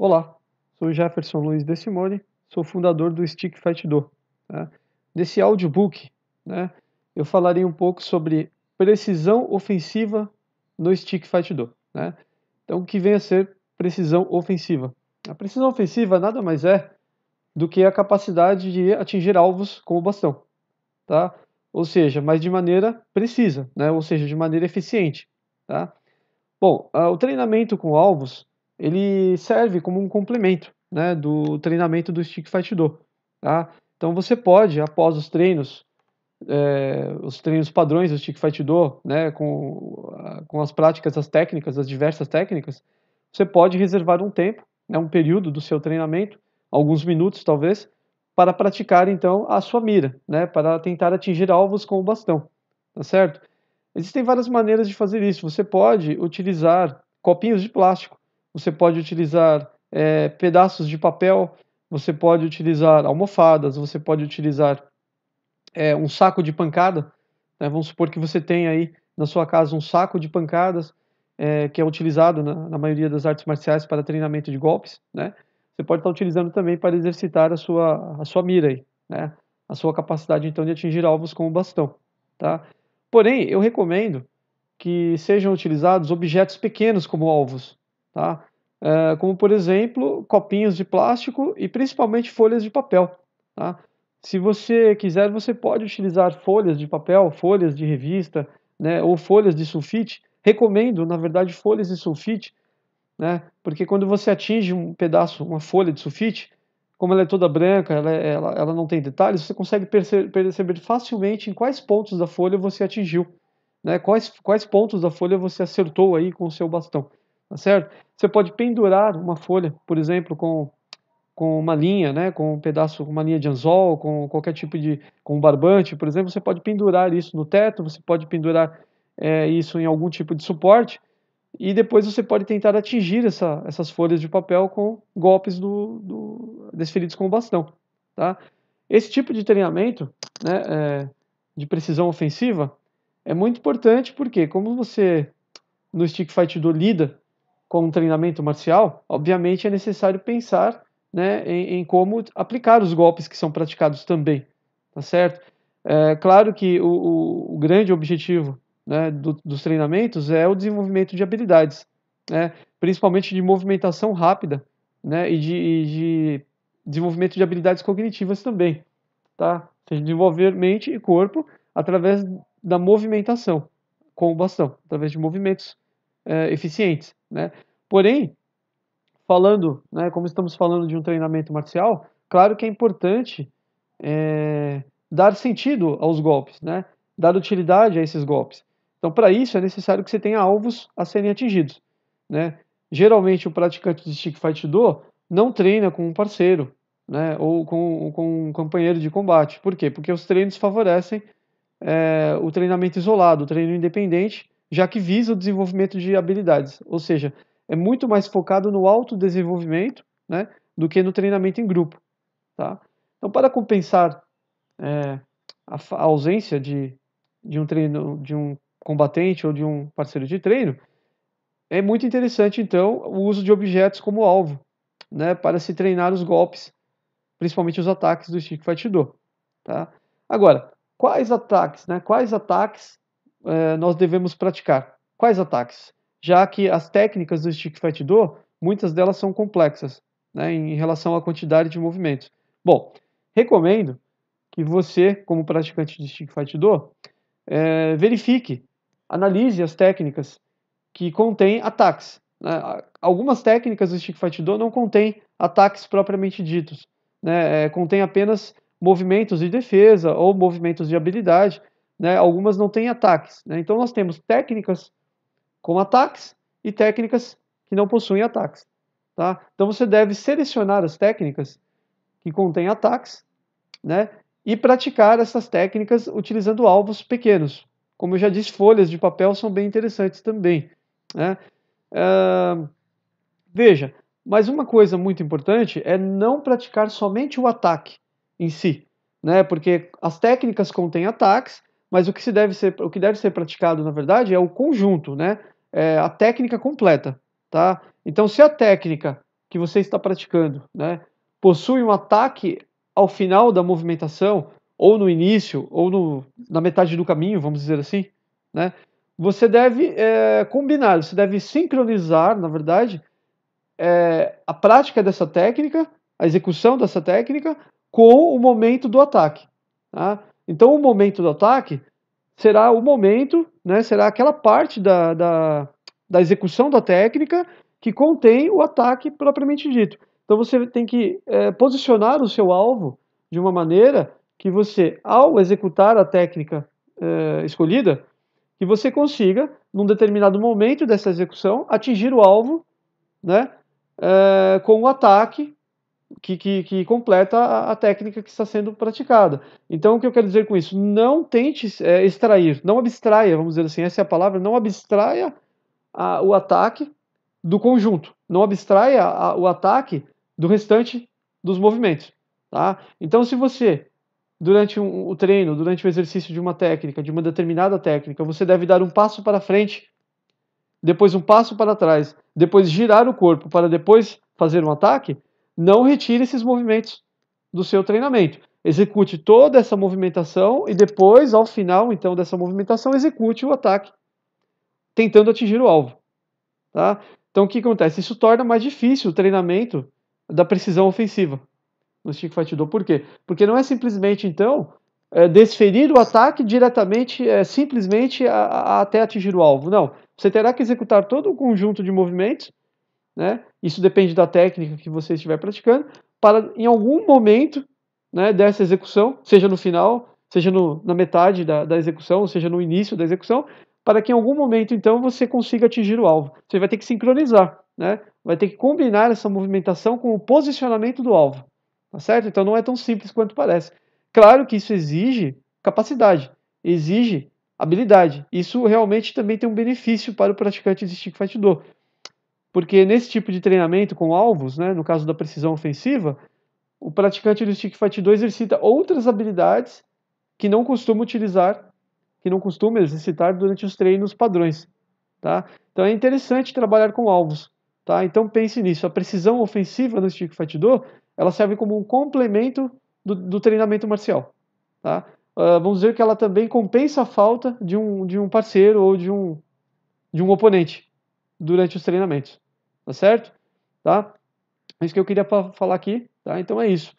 Olá, sou Jefferson Luiz De Simone, sou fundador do Stick Fight Do. Tá? Nesse audiobook, né, eu falarei um pouco sobre precisão ofensiva no Stick Fight Do. Né? Então, o que vem a ser precisão ofensiva? A precisão ofensiva nada mais é do que a capacidade de atingir alvos com o bastão, tá? Ou seja, mas de maneira precisa, né? Ou seja, de maneira eficiente, tá? Bom, o treinamento com alvos, ele serve como um complemento, né, do treinamento do Stick Fight Do, tá? Então você pode, após os treinos padrões do Stick Fight Do, né, com as práticas, as técnicas, as diversas técnicas, você pode reservar um tempo, né, um período do seu treinamento, alguns minutos talvez, para praticar então a sua mira, né, para tentar atingir alvos com o bastão, tá certo? Existem várias maneiras de fazer isso. Você pode utilizar copinhos de plástico, você pode utilizar pedaços de papel, você pode utilizar almofadas, você pode utilizar um saco de pancada. Né? Vamos supor que você tem aí na sua casa um saco de pancadas que é utilizado na maioria das artes marciais para treinamento de golpes. Né? Você pode estar utilizando também para exercitar a sua mira aí, né? A sua capacidade então de atingir alvos com o bastão. Tá? Porém, eu recomendo que sejam utilizados objetos pequenos como alvos, tá? Como, por exemplo, copinhos de plástico e principalmente folhas de papel, tá? Se você quiser, você pode utilizar folhas de papel, folhas de revista, né, ou folhas de sulfite. Recomendo, na verdade, folhas de sulfite, né, porque quando você atinge um pedaço, uma folha de sulfite, como ela é toda branca, ela não tem detalhes, você consegue perceber facilmente em quais pontos da folha você atingiu, né? Quais pontos da folha você acertou aí com o seu bastão, tá certo? Você pode pendurar uma folha, por exemplo, com uma linha, né? Com um pedaço, uma linha de anzol, com qualquer tipo com um barbante, por exemplo, você pode pendurar isso no teto, você pode pendurar isso em algum tipo de suporte, e depois você pode tentar atingir essas folhas de papel com golpes desferidos com o bastão, tá? Esse tipo de treinamento, né, de precisão ofensiva, é muito importante porque, como você no Stick Fight Do lida com um treinamento marcial, obviamente é necessário pensar, né, em como aplicar os golpes que são praticados também, tá certo? É claro que o grande objetivo, né, dos treinamentos é o desenvolvimento de habilidades, né, principalmente de movimentação rápida, né, e de desenvolvimento de habilidades cognitivas também, tá? Ou seja, desenvolver mente e corpo através da movimentação com o bastão, através de movimentos eficientes, né? Porém, falando, né, como estamos falando de um treinamento marcial, claro que é importante dar sentido aos golpes, né? Dar utilidade a esses golpes. Então, para isso, é necessário que você tenha alvos a serem atingidos, né? Geralmente, o praticante de Stick Fight Do não treina com um parceiro, né? Ou com um companheiro de combate. Por quê? Porque os treinos favorecem o treinamento isolado, o treino independente, já que visa o desenvolvimento de habilidades. Ou seja, é muito mais focado no autodesenvolvimento, né, do que no treinamento em grupo. Tá? Então, para compensar a ausência de um treino, de um combatente ou de um parceiro de treino, é muito interessante, então, o uso de objetos como alvo, né, para se treinar os golpes, principalmente os ataques do Stick Fight Do. Tá? Agora, quais ataques, né? Quais ataques nós devemos praticar? Quais ataques? Já que as técnicas do Stick Fight Do, muitas delas são complexas, né, em relação à quantidade de movimentos. Bom, recomendo que você, como praticante de Stick Fight Do, verifique, analise as técnicas que contêm ataques. Né? Algumas técnicas do Stick Fight Do não contêm ataques propriamente ditos, né? Contém apenas movimentos de defesa ou movimentos de habilidade, né? Algumas não têm ataques, né? Então nós temos técnicas com ataques e técnicas que não possuem ataques, tá? Então você deve selecionar as técnicas que contêm ataques, né? E praticar essas técnicas utilizando alvos pequenos. Como eu já disse, folhas de papel são bem interessantes também, né? Veja, mas uma coisa muito importante é não praticar somente o ataque em si, né? Porque as técnicas contêm ataques, mas o que deve ser praticado, na verdade, é o conjunto, né? A técnica completa, tá? Então, se a técnica que você está praticando, né, possui um ataque ao final da movimentação, ou no início, ou na metade do caminho, vamos dizer assim, né, você deve combinar, você deve sincronizar, na verdade, a prática dessa técnica, a execução dessa técnica, com o momento do ataque. Tá? Então, o momento do ataque será o momento, né, será aquela parte da execução da técnica que contém o ataque propriamente dito. Então, você tem que posicionar o seu alvo de uma maneira que você, ao executar a técnica escolhida, que você consiga, num determinado momento dessa execução, atingir o alvo, né, com o ataque que completa a técnica que está sendo praticada. Então, o que eu quero dizer com isso? Não tente extrair, não abstraia, vamos dizer assim, essa é a palavra, não abstraia o ataque do conjunto, não abstraia o ataque do restante dos movimentos. Tá? Então, se você, durante o treino, durante o exercício de uma técnica, de uma determinada técnica, você deve dar um passo para frente, depois um passo para trás, depois girar o corpo para depois fazer um ataque, não retire esses movimentos do seu treinamento. Execute toda essa movimentação e depois, ao final então dessa movimentação, execute o ataque, tentando atingir o alvo. Tá? Então o que acontece? Isso torna mais difícil o treinamento da precisão ofensiva no Stick Fight Do. Por quê? Porque não é simplesmente então desferir o ataque diretamente, simplesmente até atingir o alvo. Não. Você terá que executar todo um conjunto de movimentos, né? Isso depende da técnica que você estiver praticando, para em algum momento, né, dessa execução, seja no final, seja na metade da execução, seja no início da execução, para que em algum momento então você consiga atingir o alvo. Você vai ter que sincronizar, né? Vai ter que combinar essa movimentação com o posicionamento do alvo, tá certo? Então não é tão simples quanto parece. Claro que isso exige capacidade, exige habilidade. Isso realmente também tem um benefício para o praticante de Stick Fight Do. Porque nesse tipo de treinamento com alvos, né, no caso da precisão ofensiva, o praticante do Stick Fight 2 exercita outras habilidades que não costuma utilizar, que não costuma exercitar durante os treinos padrões. Tá? Então é interessante trabalhar com alvos. Tá? Então pense nisso. A precisão ofensiva no Stick Fight Do, ela serve como um complemento do treinamento marcial. Tá? Vamos dizer que ela também compensa a falta de um parceiro ou de um oponente durante os treinamentos, tá certo? Tá? É isso que eu queria falar aqui, tá? Então é isso.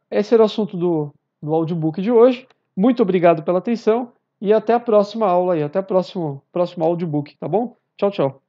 Esse era o assunto do audiobook de hoje. Muito obrigado pela atenção e até a próxima aula aí, até o próximo audiobook, tá bom? Tchau, tchau.